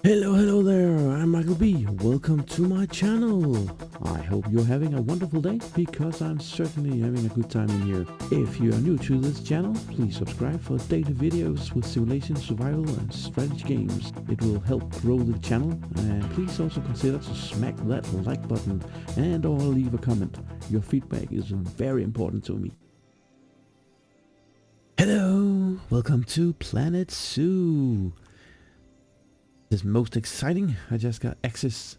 Hello there, I'm Michael B. Welcome to my channel. I hope you're having a wonderful day, because I'm certainly having a good time in here. If you are new to this channel, please subscribe for daily videos with simulation, survival and strategy games. It will help grow the channel, and please also consider to smack that like button and or leave a comment. Your feedback is very important to me. Hello, welcome to Planet Zoo. This is most exciting. I just got access,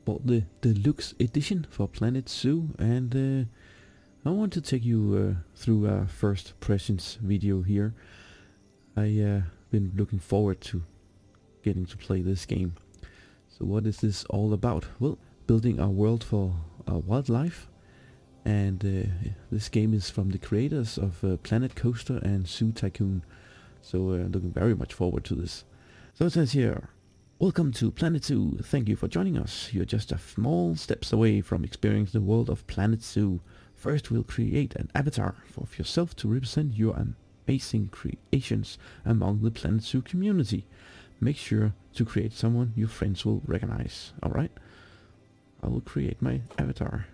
bought the Deluxe edition for Planet Zoo, and I want to take you through a first impressions video here. I been looking forward to getting to play this game. So what is this all about? Well, building a world for wildlife, and this game is from the creators of Planet Coaster and Zoo Tycoon. So looking very much forward to this. So it says here, welcome to Planet Zoo. Thank you for joining us. You're just a small steps away from experiencing the world of Planet Zoo. First, we'll create an avatar of yourself to represent your amazing creations among the Planet Zoo community. Make sure to create someone your friends will recognize. Alright? I will create my avatar.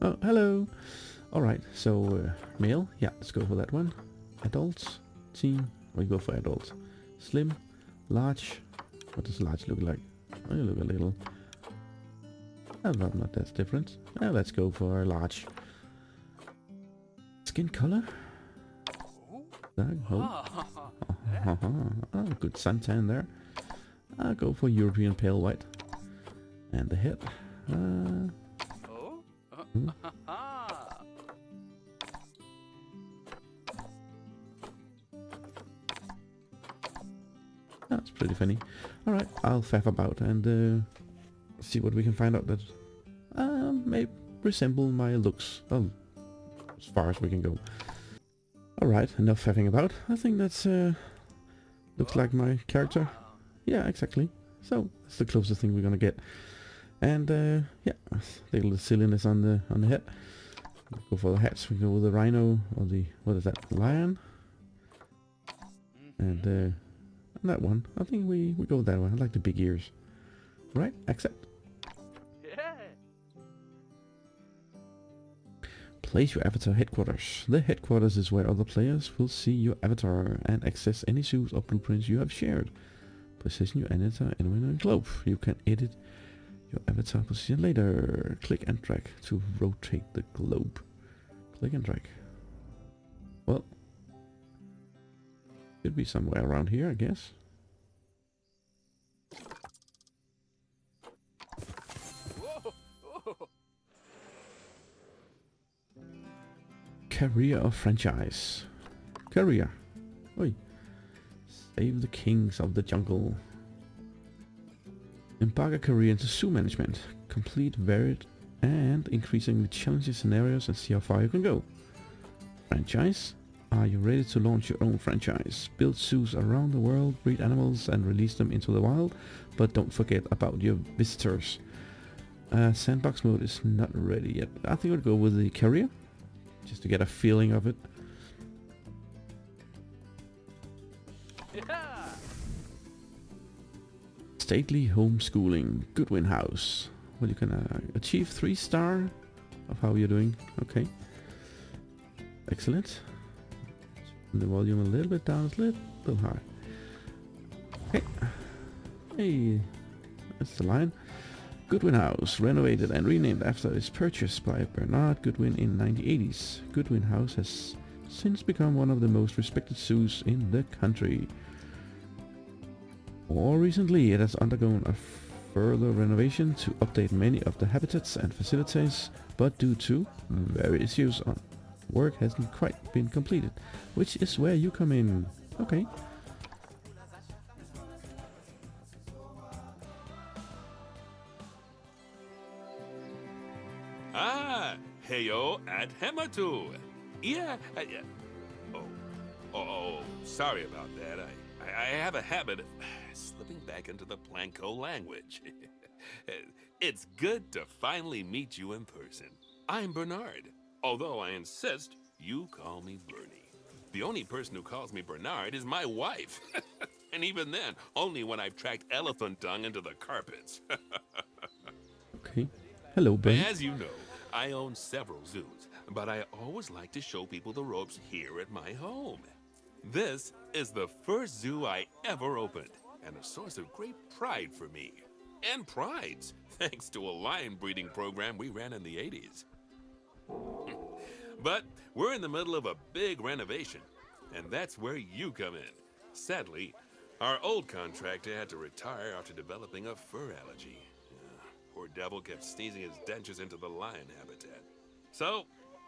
Oh, hello. Alright, so male. Yeah, let's go for that one. Adults, teen. We go for adults. Slim, large. What does large look like? Oh, you look a little. Not that different. Let's go for large. Skin color. Oh, good suntan there. I'll go for European pale white. And the head. That's pretty funny. Alright, I'll faff about and see what we can find out that may resemble my looks. Oh, as far as we can go. Alright, enough faffing about. I think that's looks like my character. Yeah, exactly. So that's the closest thing we're gonna get. And yeah, a little silliness on the head. Go for the hats. We go with the rhino or the, what is that, lion? And that one. I think we go with that one. I like the big ears. Right, accept. Yeah. Place your avatar headquarters. The headquarters is where other players will see your avatar and access any zoos or blueprints you have shared. Position your avatar anywhere in the globe. You can edit your avatar position later. Click and drag to rotate the globe. Click and drag. Well, should be somewhere around here, I guess. Career or franchise? Career. Oi. Save the kings of the jungle. Embark a career into zoo management. Complete varied and increasingly challenging scenarios and see how far you can go. Franchise. Are you ready to launch your own franchise? Build zoos around the world, breed animals and release them into the wild, but don't forget about your visitors. Sandbox mode is not ready yet. I think I'll go with the career, just to get a feeling of it. Yeah. Stately homeschooling, Goodwin house. Well, you can achieve 3-star of how you're doing. Okay. Excellent. The volume a little bit down, a little high. Okay. Hey, that's the line. Goodwin house, renovated and renamed after its purchase by Bernard Goodwin in 1980s. Goodwin house has since become one of the most respected zoos in the country. More recently, it has undergone a further renovation to update many of the habitats and facilities, but due to various issues on work hasn't quite been completed, which is where you come in. Okay. Heyo at Hematu. Yeah, Oh, sorry about that. I have a habit of slipping back into the Planko language. It's good to finally meet you in person. I'm Bernard, although I insist you call me Bernie. The only person who calls me Bernard is my wife. And even then, only when I've tracked elephant dung into the carpets. Okay. Hello, Bernie. As you know, I own several zoos, but I always like to show people the ropes here at my home. This is the first zoo I ever opened, and a source of great pride for me. And prides, thanks to a lion breeding program we ran in the 80s. But we're in the middle of a big renovation, and that's where you come in. Sadly, our old contractor had to retire after developing a fur allergy. Poor devil kept sneezing his dentures into the lion habitat. So,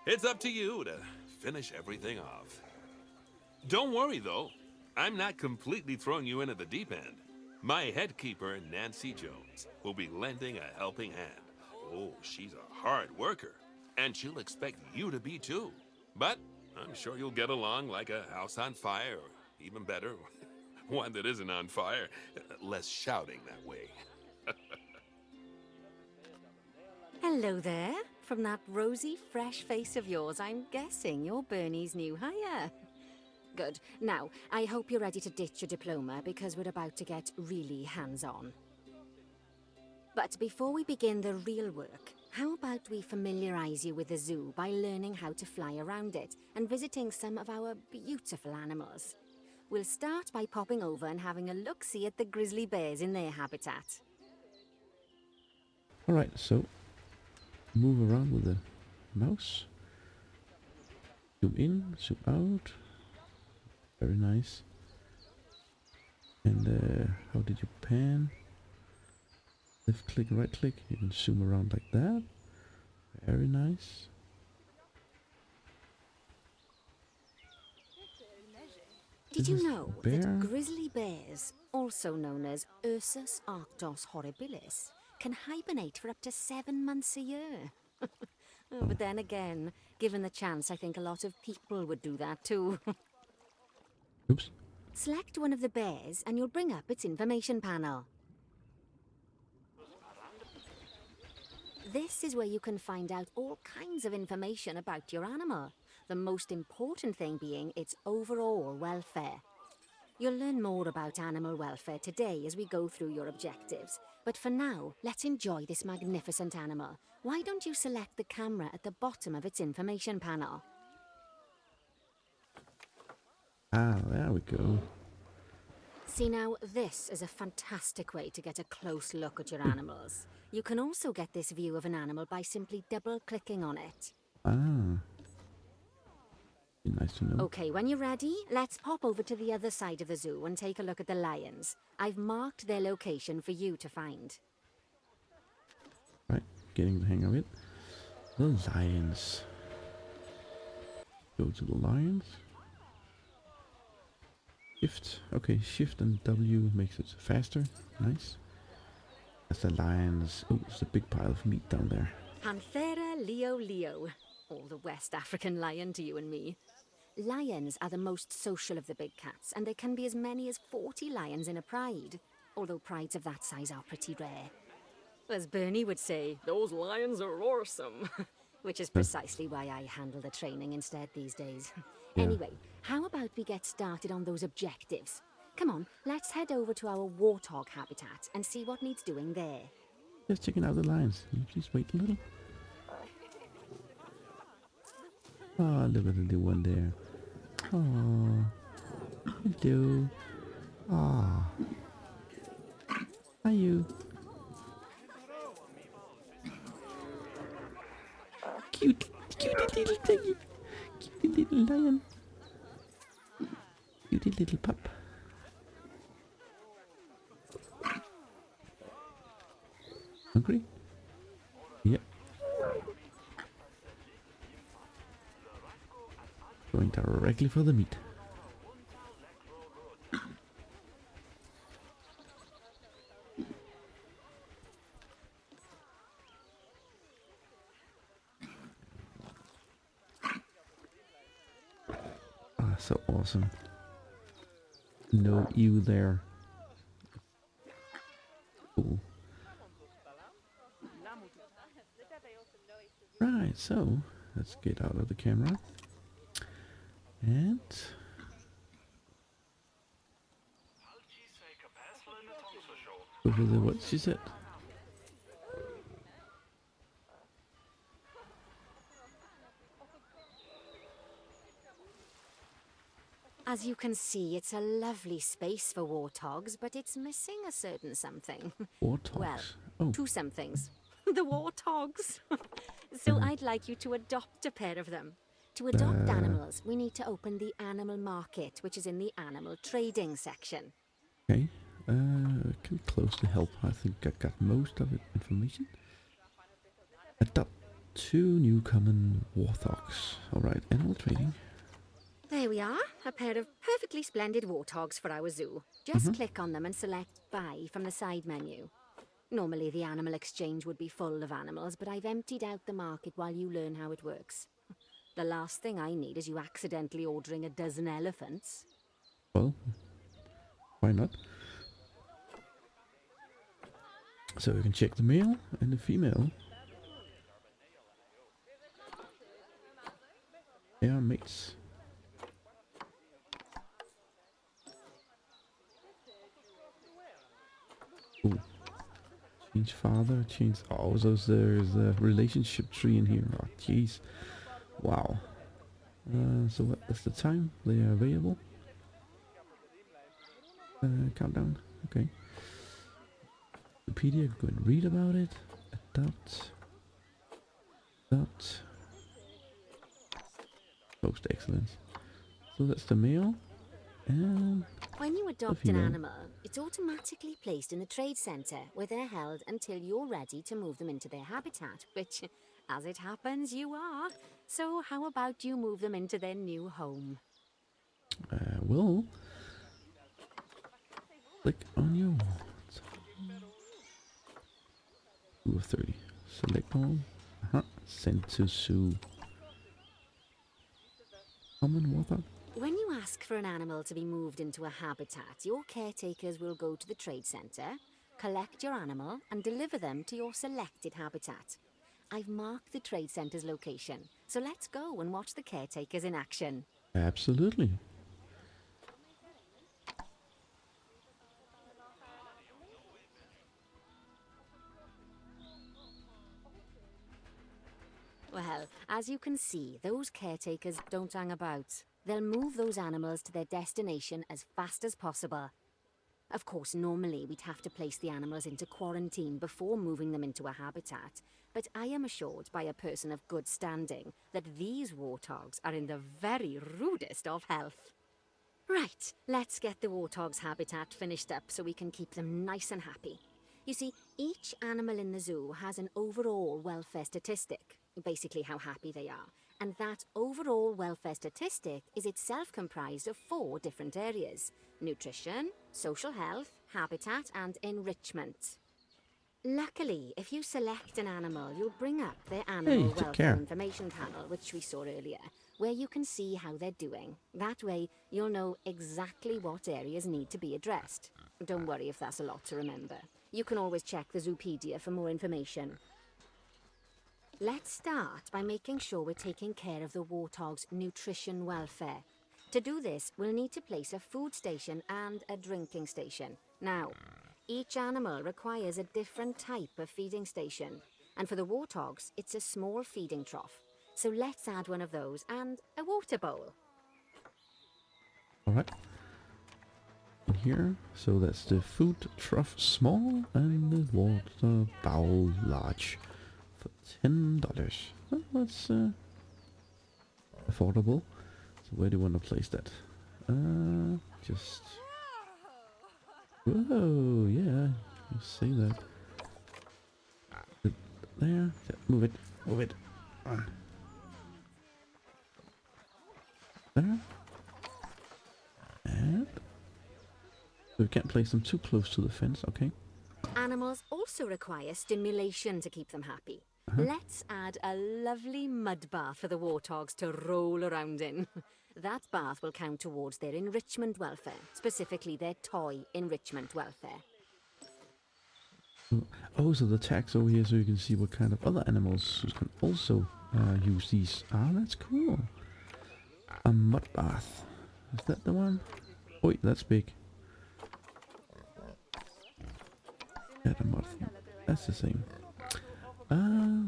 it's up to you to finish everything off. Don't worry, though. I'm not completely throwing you in at the deep end. My head keeper, Nancy Jones, will be lending a helping hand. Oh, she's a hard worker, and she'll expect you to be too. But I'm sure you'll get along like a house on fire, or even better, one that isn't on fire. Less shouting that way. Hello there. From that rosy, fresh face of yours, I'm guessing you're Bernie's new hire. Good. Now, I hope you're ready to ditch your diploma because we're about to get really hands-on. But before we begin the real work, how about we familiarize you with the zoo by learning how to fly around it and visiting some of our beautiful animals? We'll start by popping over and having a look-see at the grizzly bears in their habitat. Alright, so move around with the mouse. Zoom in, zoom out. Very nice. And how did you pan? Left click, right click. You can zoom around like that. Very nice. Did you know bear? that grizzly bears, also known as Ursus arctos horribilis, can hibernate for up to 7 months a year? Oh, but then again, given the chance, I think a lot of people would do that too. Oops. Select one of the bears and you'll bring up its information panel. This is where you can find out all kinds of information about your animal, the most important thing being its overall welfare. You'll learn more about animal welfare today as we go through your objectives, but for now, let's enjoy this magnificent animal. Why don't you select the camera at the bottom of its information panel? Ah, there we go. See now, this is a fantastic way to get a close look at your animals. You can also get this view of an animal by simply double-clicking on it. Ah. Be nice to know. Okay, when you're ready, let's pop over to the other side of the zoo and take a look at the lions. I've marked their location for you to find. Right, getting the hang of it. The lions. Go to the lions. Shift. Okay, shift and W makes it faster. Nice. That's the lions. Oh, there's a big pile of meat down there. Panthera leo, or the West African lion to you and me. Lions are the most social of the big cats, and there can be as many as 40 lions in a pride, although prides of that size are pretty rare. As Bernie would say, those lions are awesome, which is precisely why I handle the training instead these days. Yeah. Anyway, how about we get started on those objectives? Come on, let's head over to our warthog habitat and see what needs doing there. Just checking out the lions. Can you please wait a little? Oh, look at the little one there. Oh, hello. Ah, hi you. Cute little thing. Cute little lion. Cute little pup. Hungry? Yep. Going directly for the meat. Ah, so awesome. No you there. Cool. Right, so let's get out of the camera and over the what she said. As you can see, it's a lovely space for warthogs, but it's missing a certain something. Well, Warthogs. Oh, two somethings. The warthogs. So I'd like you to adopt a pair of them. To adopt animals, we need to open the animal market, which is in the animal trading section. okay. I can close the help. I think I got most of it information. Adopt 2 new common warthogs. Alright, animal trading. There we are, a pair of perfectly splendid warthogs for our zoo. Just click on them and select Buy from the side menu. Normally the animal exchange would be full of animals, but I've emptied out the market while you learn how it works. The last thing I need is you accidentally ordering a dozen elephants. Well, why not? So we can check the male and the female. They are mates. Ooh. Change father, change... Oh, so there's a relationship tree in here. Oh, jeez. Wow. So what is the time they are available? Countdown. Okay. Wikipedia, go and read about it. Adopt. Adopt. Most excellent. So that's the male. And When you adopt an animal, it's automatically placed in the trade centre, where they're held until you're ready to move them into their habitat, which, as it happens, you are. So how about you move them into their new home? we'll click on your 2 of 30. Select all. Send to zoo. Common warthog. When you ask for an animal to be moved into a habitat, your caretakers will go to the trade centre, collect your animal, and deliver them to your selected habitat. I've marked the trade centre's location, so let's go and watch the caretakers in action. Absolutely. Well, as you can see, those caretakers don't hang about. They'll move those animals to their destination as fast as possible. Of course, normally we'd have to place the animals into quarantine before moving them into a habitat, but I am assured by a person of good standing that these warthogs are in the very rudest of health. Right, let's get the warthog's habitat finished up so we can keep them nice and happy. You see, each animal in the zoo has an overall welfare statistic, basically how happy they are. And that overall welfare statistic is itself comprised of 4 different areas: nutrition, social health, habitat, and enrichment. Luckily, if you select an animal, you'll bring up their animal Hey, take welfare care. information panel, which we saw earlier, where you can see how they're doing. That way, you'll know exactly what areas need to be addressed. Don't worry if that's a lot to remember. You can always check the Zoopedia for more information. Let's start by making sure we're taking care of the warthog's nutrition welfare. To do this, we'll need to place a food station and a drinking station. Now, each animal requires a different type of feeding station, and for the warthogs, it's a small feeding trough. So let's add one of those and a water bowl. Alright. In here. So that's the food trough small and the water bowl large. For $10. Well, that's affordable. So where do you want to place that? Just... Whoa, yeah. You see that. There. Move it. Move it. There. And... So we can't place them too close to the fence, okay? Animals also require stimulation to keep them happy. Let's add a lovely mud bath for the warthogs to roll around in. That bath will count towards their enrichment welfare, specifically their toy enrichment welfare. Oh, so the tags over here so you can see what kind of other animals who can also use these. Ah, that's cool. A mud bath. Is that the one? Oh, wait, that's big. Yeah, the mud. That's the same.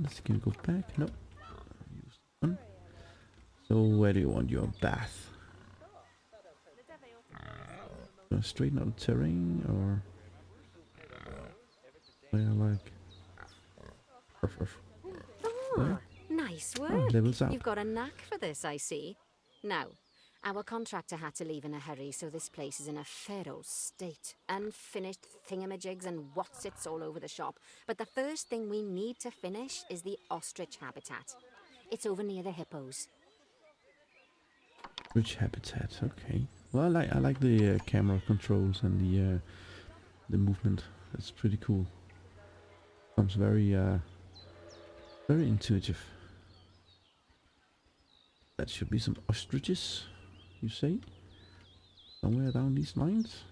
Let's can we go back? Nope. Use one. So where do you want your bath? Straighten out the terrain or where like Oh, nice Oh, work. levels up. You've got a knack for this, I see. Now, our contractor had to leave in a hurry, so this place is in a pharaoh state. Unfinished thingamajigs and whatsits all over the shop. But the first thing we need to finish is the Ostrich Habitat. It's over near the hippos. Rich habitat, okay. Well, I like the camera controls and the movement. That's pretty cool. Sounds very very intuitive. That should be some ostriches, you say? Somewhere down these lines.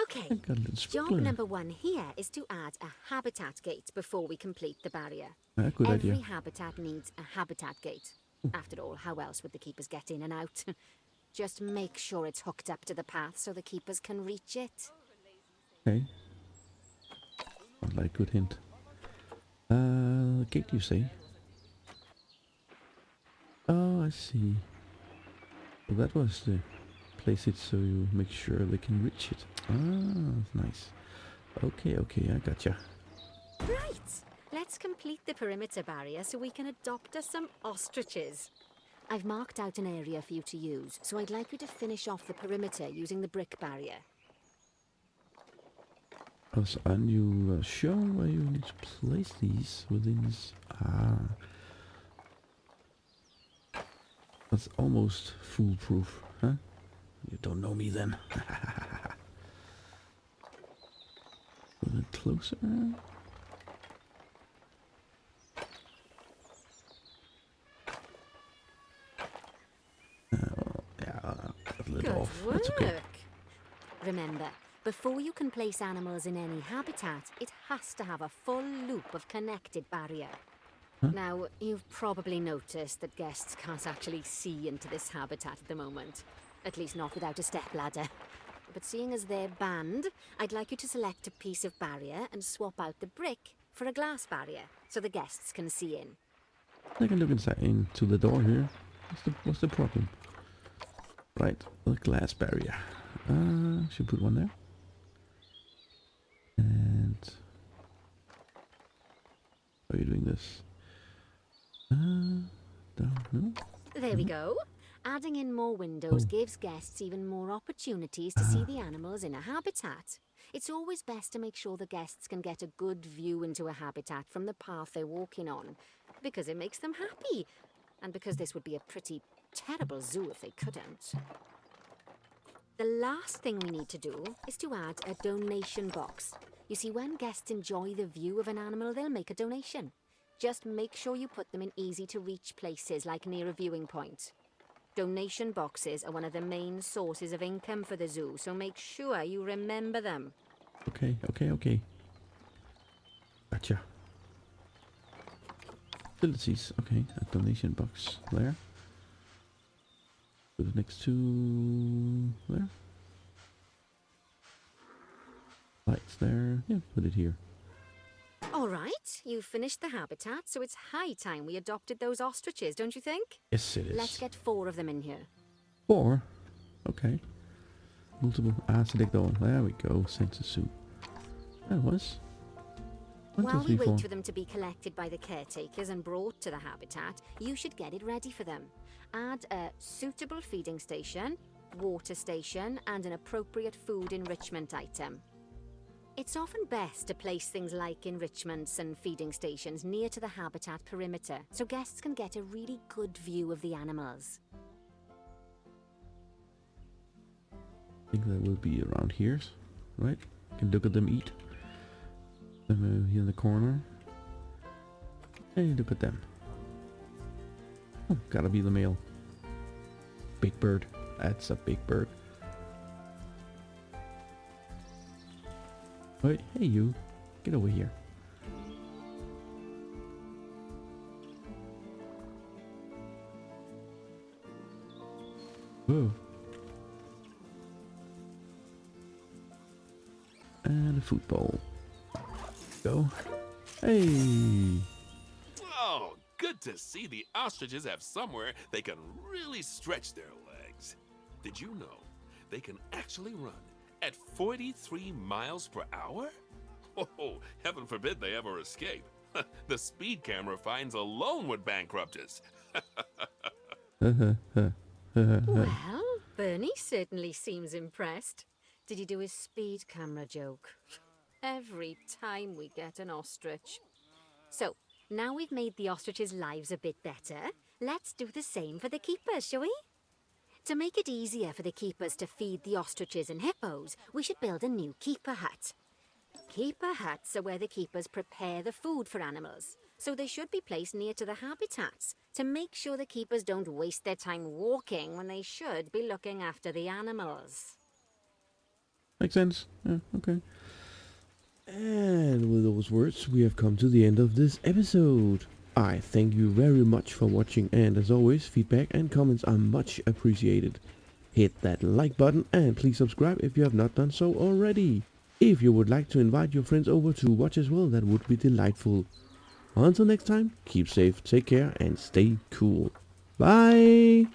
Okay, I got a little job sprinkler. number 1 here is to add a habitat gate before we complete the barrier. Good Every idea. habitat needs a habitat gate. After all, how else would the keepers get in and out? Just make sure it's hooked up to the path so the keepers can reach it. Okay. Sounds like a good hint. Gate, you say? Oh, I see. So that was the place it so you make sure they can reach it. Ah, that's nice. Okay, I gotcha. Right, let's complete the perimeter barrier so we can adopt us some ostriches. I've marked out an area for you to use, so I'd like you to finish off the perimeter using the brick barrier. Oh, so, and you show where you need to place these within this. Ah. That's almost foolproof, huh? You don't know me then. A bit closer. Yeah, a little Good off. work. That's okay. Remember, before you can place animals in any habitat, it has to have a full loop of connected barrier. Huh? Now, you've probably noticed that guests can't actually see into this habitat at the moment. At least not without a stepladder. But seeing as they're banned, I'd like you to select a piece of barrier and swap out the brick for a glass barrier, so the guests can see in. I can look inside into the door here. What's the problem? Right, a glass barrier. Should put one there. And how are you doing this? Down, no? There we go. Adding in more windows gives guests even more opportunities to see the animals in a habitat. It's always best to make sure the guests can get a good view into a habitat from the path they're walking on, because it makes them happy, and because this would be a pretty terrible zoo if they couldn't. The last thing we need to do is to add a donation box. You see, when guests enjoy the view of an animal, they'll make a donation. Just make sure you put them in easy-to-reach places, like near a viewing point. Donation boxes are one of the main sources of income for the zoo, so make sure you remember them. Okay. Gotcha. Facilities. Okay, a donation box there. Put it next to there. Lights there. Yeah, put it here. All right, you've finished the habitat, so it's high time we adopted those ostriches, don't you think? Yes, it is. Let's get 4 of them in here. 4. Okay. Multiple. Select all. There we go. Census soup. That was. 1, 2, While 3, we 4. wait for them to be collected by the caretakers and brought to the habitat, you should get it ready for them. Add a suitable feeding station, water station, and an appropriate food enrichment item. It's often best to place things like enrichments and feeding stations near to the habitat perimeter, so guests can get a really good view of the animals. I think that will be around here, right? You can look at them eat. Them here in the corner. Hey, look at them. Oh, gotta be the male. Big bird. That's a big bird. Hey, you. Get over here. Whoa. And a football. Go. Hey. Oh, good to see the ostriches have somewhere they can really stretch their legs. Did you know they can actually run at 43 miles per hour? Oh, heaven forbid they ever escape. The speed camera fines alone would bankrupt us. Well, Bernie certainly seems impressed. Did he do his speed camera joke? Every time we get an ostrich. So, now we've made the ostriches' lives a bit better, let's do the same for the keepers, shall we? To make it easier for the keepers to feed the ostriches and hippos, we should build a new keeper hut. Keeper huts are where the keepers prepare the food for animals, so they should be placed near to the habitats to make sure the keepers don't waste their time walking when they should be looking after the animals. Makes sense. Yeah, okay. And with those words, we have come to the end of this episode. I thank you very much for watching, and as always, feedback and comments are much appreciated. Hit that like button and please subscribe if you have not done so already. If you would like to invite your friends over to watch as well, that would be delightful. Until next time, keep safe, take care, and stay cool. Bye!